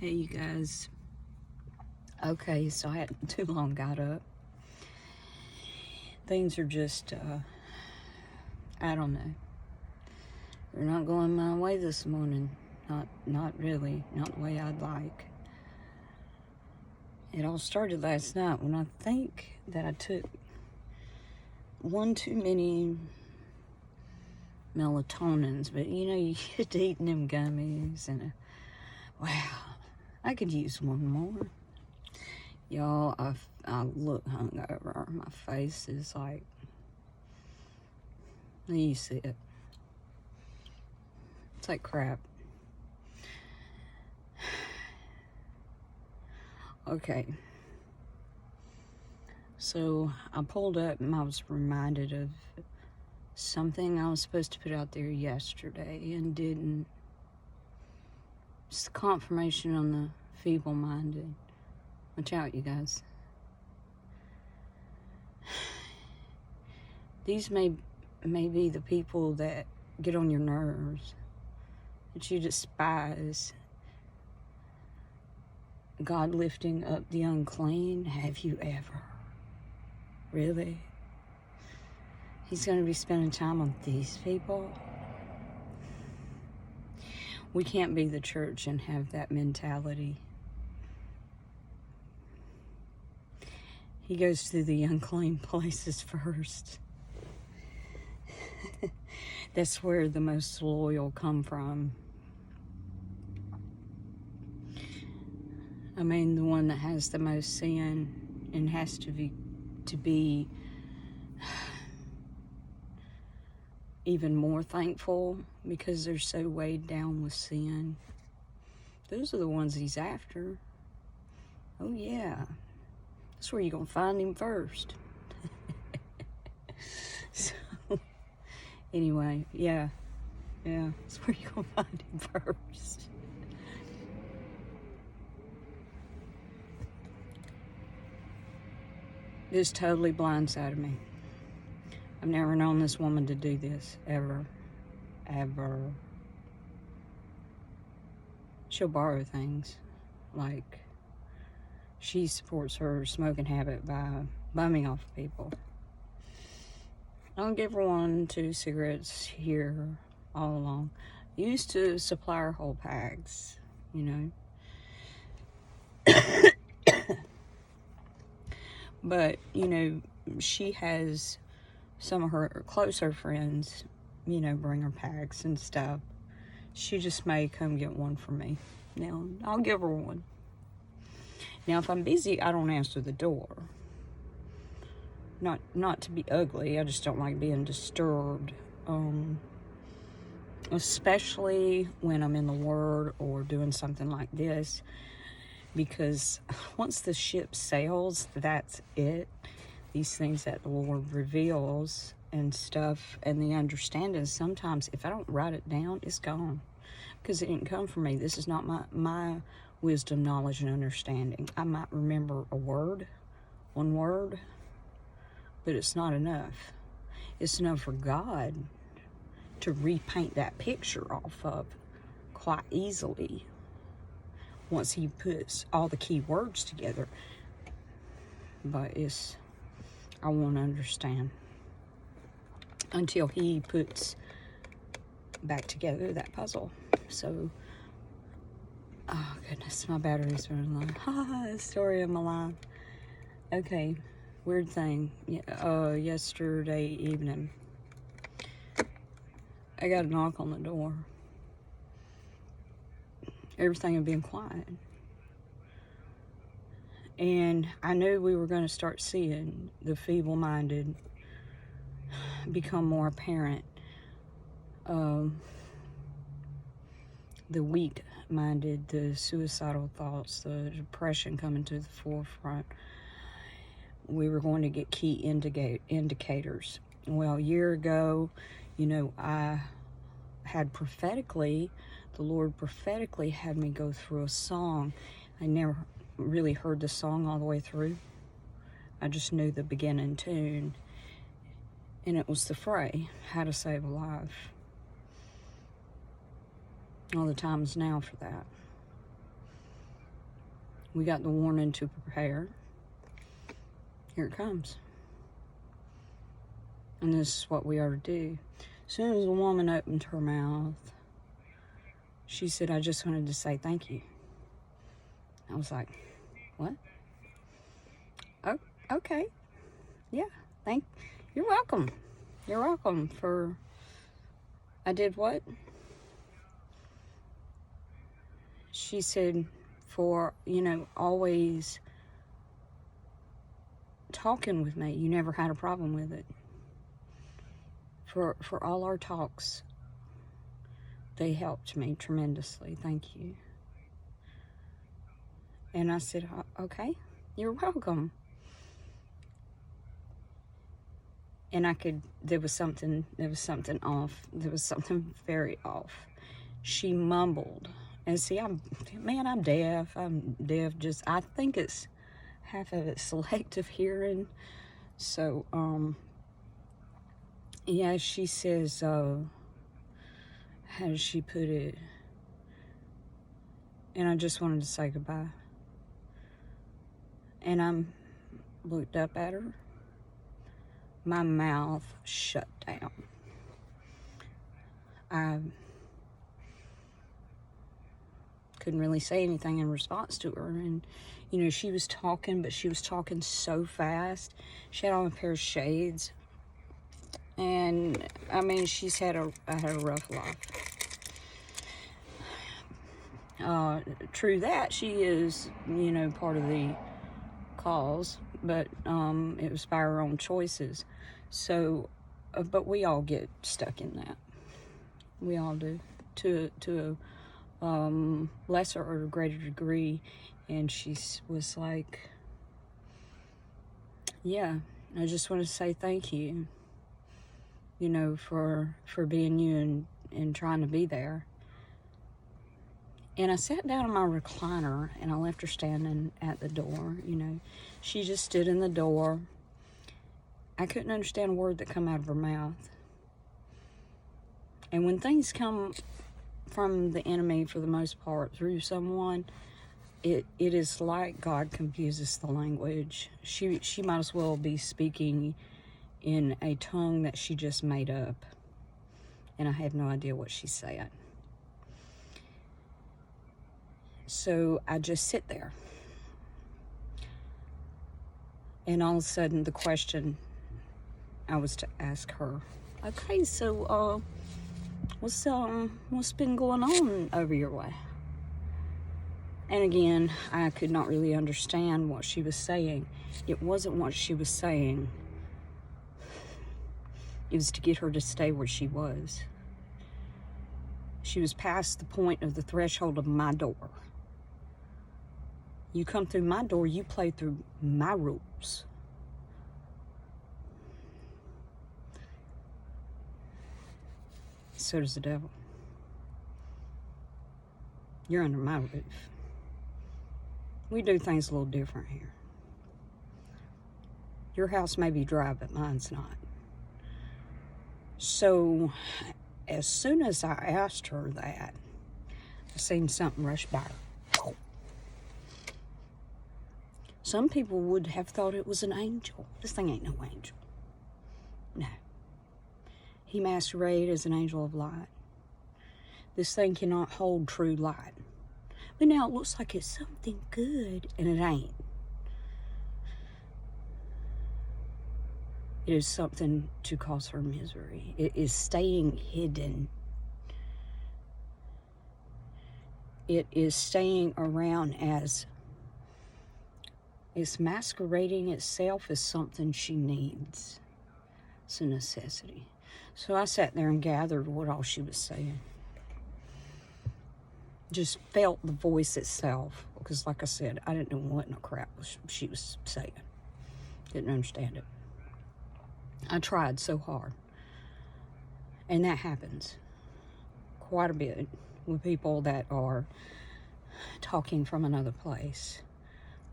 Hey, you guys. Okay, so I hadn't too long got up. Things are just, I don't know. They're not going my way this morning. Not really. Not the way I'd like. It all started last night when I think that I took one too many melatonins. But, you know, you get to eating them gummies and, wow, I could use one more. Y'all, I look hungover. My face is like, you see it. It's like crap. Okay. So I pulled up and I was reminded of something I was supposed to put out there yesterday and didn't. It's the confirmation on the feeble-minded. Watch out, you guys. These may be the people that get on your nerves, that you despise. God lifting up the unclean. Have you ever? Really? He's going to be spending time on these people? We can't be the church and have that mentality. He goes to the unclean places first. That's where the most loyal come from. I mean, the one that has the most sin and has to be even more thankful because they're so weighed down with sin. Those are the ones he's after. Oh yeah, that's where you're gonna find him first. So anyway, yeah, that's where you're gonna find him first. This totally blindsided me. I've never known this woman to do this, ever. She'll borrow things. Like, she supports her smoking habit by bumming off people. I'll give her 1-2 cigarettes here all along. Used to supply her whole packs, you know. But, you know, she has some of her closer friends, you know, bring her packs and stuff. She just may come get one for me. Now, I'll give her one. Now, if I'm busy, I don't answer the door. Not to be ugly, I just don't like being disturbed. Especially when I'm in the Word or doing something like this. Because once the ship sails, that's it. These things that the Lord reveals and stuff, and the understanding, sometimes if I don't write it down, it's gone. Because it didn't come from me. This is not my wisdom, knowledge, and understanding. I might remember a word, one word, but it's not enough. It's enough for God to repaint that picture off of quite easily once he puts all the key words together. But I won't understand until he puts back together that puzzle. So, oh goodness, my battery's running low. Story of my life. Okay, weird thing. Yesterday evening, I got a knock on the door. Everything had been quiet. And I knew we were going to start seeing the feeble-minded become more apparent. The weak-minded, the suicidal thoughts, the depression coming to the forefront. We were going to get key indicators. Well, a year ago, you know, I had the Lord prophetically had me go through a song. I never really heard the song all the way through. I just knew the beginning tune. And it was the Fray, How to Save a Life. All the time's now for that. We got the warning to prepare. Here it comes. And this is what we are to do. As soon as the woman opened her mouth, she said, I just wanted to say thank you. I was like, what? Oh, okay. Yeah, you're welcome. You're welcome for, I did what? She said, for, always talking with me. You never had a problem with it. For all our talks, they helped me tremendously. Thank you. And I said, okay, you're welcome. And there was something off. There was something very off. She mumbled. And see, I'm deaf. I think it's half of it's selective hearing. So, yeah, she says, how does she put it? And I just wanted to say goodbye. And I looked up at her. My mouth shut down. I couldn't really say anything in response to her. And, she was talking, but she was talking so fast. She had on a pair of shades. And, she's had a rough life. True that, she is, part of the cause, but it was by her own choices. So, but we all get stuck in that. We all do, to a lesser or greater degree. And she was like, yeah, I just want to say thank you, for being you and trying to be there. And I sat down in my recliner, and I left her standing at the door, She just stood in the door. I couldn't understand a word that come out of her mouth. And when things come from the enemy, for the most part, through someone, it is like God confuses the language. She might as well be speaking in a tongue that she just made up. And I had no idea what she said. So I just sit there. And all of a sudden, the question I was to ask her, okay, so what's been going on over your way? And again, I could not really understand what she was saying. It wasn't what she was saying. It was to get her to stay where she was. She was past the point of the threshold of my door. You come through my door, you play through my rules. So does the devil. You're under my roof. We do things a little different here. Your house may be dry, but mine's not. So, as soon as I asked her that, I seen something rush by her. Some people would have thought it was an angel. This thing ain't no angel. No. He masqueraded as an angel of light. This thing cannot hold true light. But now it looks like it's something good, and it ain't. It is something to cause her misery. It is staying hidden. It is staying around as it's masquerading itself as something she needs. It's a necessity. So I sat there and gathered what all she was saying. Just felt the voice itself. Because like I said, I didn't know what in the crap she was saying. Didn't understand it. I tried so hard. And that happens quite a bit with people that are talking from another place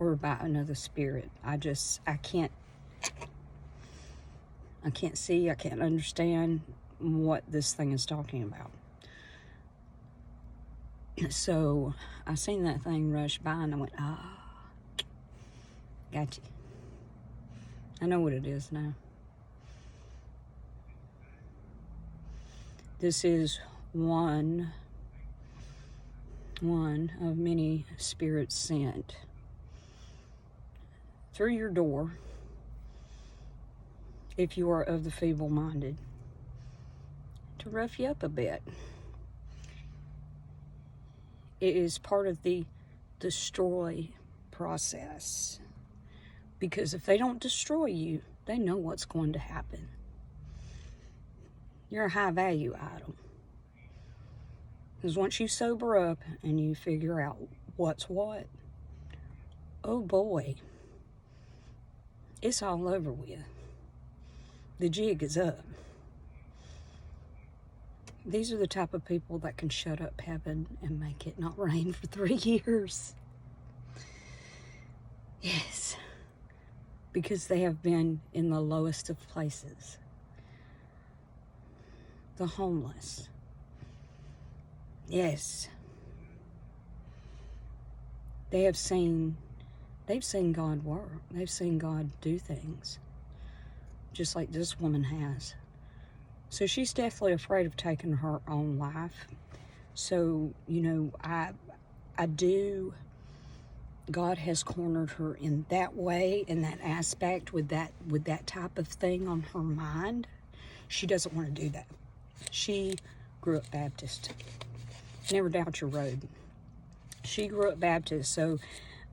or about another spirit. I can't see, I can't understand what this thing is talking about. So I seen that thing rush by and I went, Got you. I know what it is now. This is one of many spirits sent through your door, if you are of the feeble-minded, to rough you up a bit. It is part of the destroy process. Because if they don't destroy you, they know what's going to happen. You're a high value item. Because once you sober up and you figure out what's what, oh boy, it's all over with. The jig is up. These are the type of people that can shut up heaven and make it not rain for 3 years. Yes. Because they have been in the lowest of places. The homeless. Yes. They've seen God work. They've seen God do things. Just like this woman has. So she's definitely afraid of taking her own life. So, you know, I do... God has cornered her in that way, in that aspect, with that type of thing on her mind. She doesn't want to do that. She grew up Baptist. Never doubt your road. She grew up Baptist, so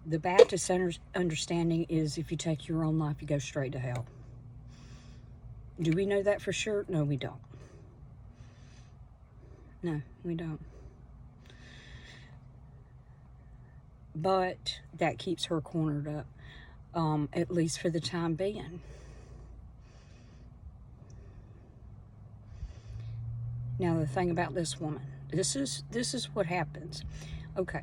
the Baptist understanding is if you take your own life, you go straight to hell. Do we know that for sure? No, we don't. No, we don't. But that keeps her cornered up, at least for the time being. Now, the thing about this woman, this is what happens. Okay,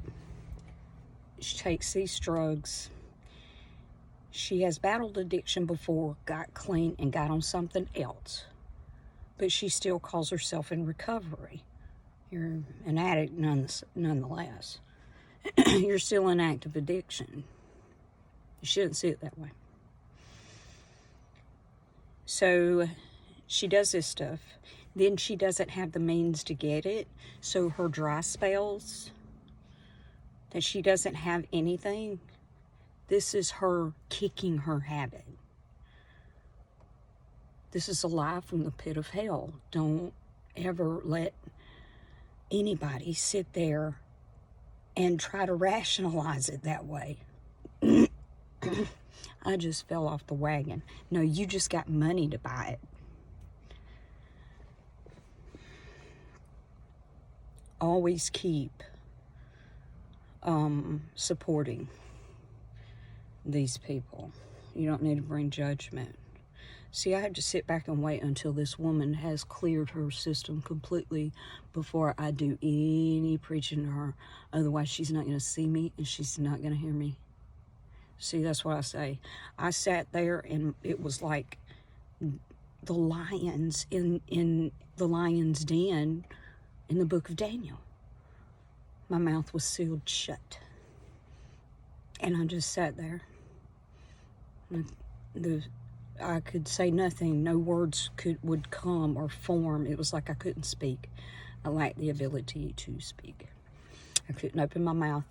she takes these drugs. She has battled addiction before, got clean, and got on something else. But she still calls herself in recovery. You're an addict nonetheless. You're still in active addiction. You shouldn't see it that way. So she does this stuff. Then she doesn't have the means to get it. So her dry spells, that she doesn't have anything, this is her kicking her habit. This is a lie from the pit of hell. Don't ever let anybody sit there and try to rationalize it that way. I just fell off the wagon. No, you just got money to buy it. Always keep supporting these people. You don't need to bring judgment. See, I have to sit back and wait until this woman has cleared her system completely before I do any preaching to her. Otherwise, she's not going to see me and she's not going to hear me. See, that's what I say. I sat there and it was like the lions in the lion's den in the book of Daniel. My mouth was sealed shut. And I just sat there. I could say nothing. No words would come or form. It was like I couldn't speak. I lacked the ability to speak. I couldn't open my mouth.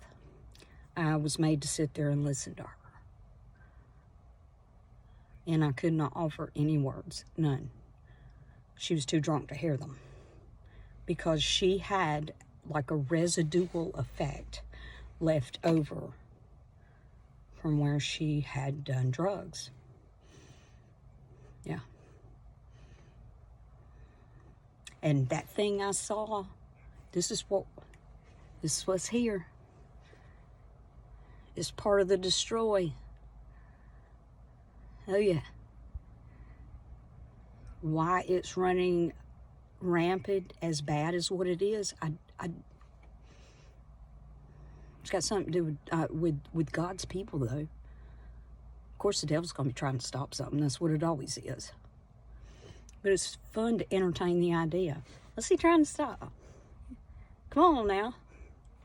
I was made to sit there and listen to her. And I could not offer any words. None. She was too drunk to hear them. Because she had like a residual effect left over from where she had done drugs. Yeah. And that thing I saw, this is what's here. It's part of the destroy. Oh yeah. Why it's running rampant as bad as what it is, it's got something to do with God's people, though. Of course, the devil's going to be trying to stop something. That's what it always is. But it's fun to entertain the idea. Let's see, trying to stop. Come on now.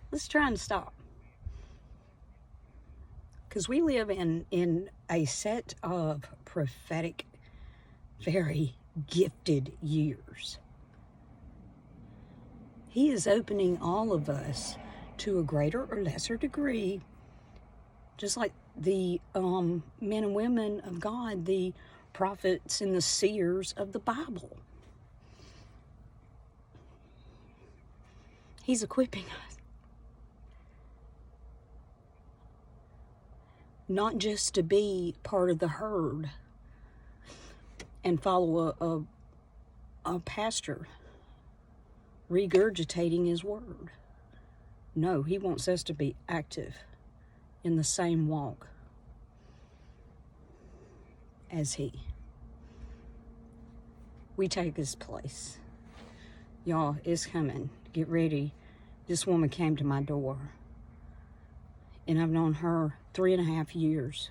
Let's try and stop. Because we live in a set of prophetic, very gifted years. He is opening all of us to a greater or lesser degree, just like the men and women of God, the prophets and the seers of the Bible. He's equipping us. Not just to be part of the herd and follow a pastor regurgitating his word. No, he wants us to be active in the same walk as he. We take his place. Y'all, it's coming. Get ready. This woman came to my door, and I've known her 3.5 years.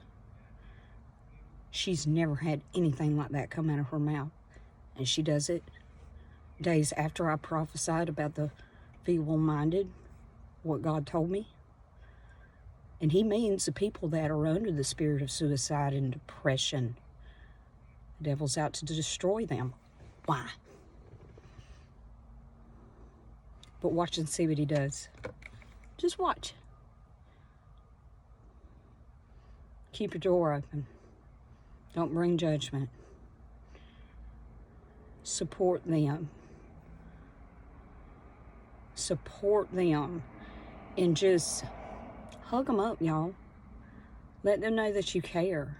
She's never had anything like that come out of her mouth, and she does it days after I prophesied about the feeble-minded, what God told me. And he means the people that are under the spirit of suicide and depression. The devil's out to destroy them. Why? But watch and see what he does. Just watch. Keep your door open. Don't bring judgment. Support them. Support them. And just hug them up, y'all. Let them know that you care.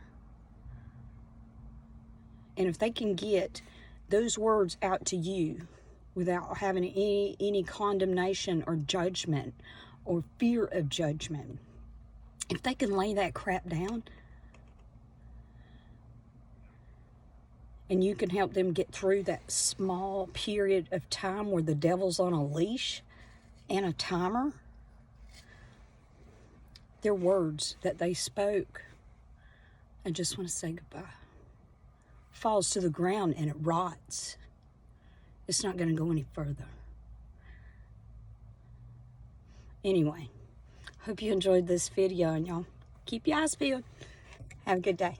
And if they can get those words out to you without having any condemnation or judgment or fear of judgment, if they can lay that crap down and you can help them get through that small period of time where the devil's on a leash and a timer, their words that they spoke, I just want to say goodbye, falls to the ground and it rots. It's not going to go any further. Anyway, hope you enjoyed this video, and y'all keep your eyes peeled. Have a good day.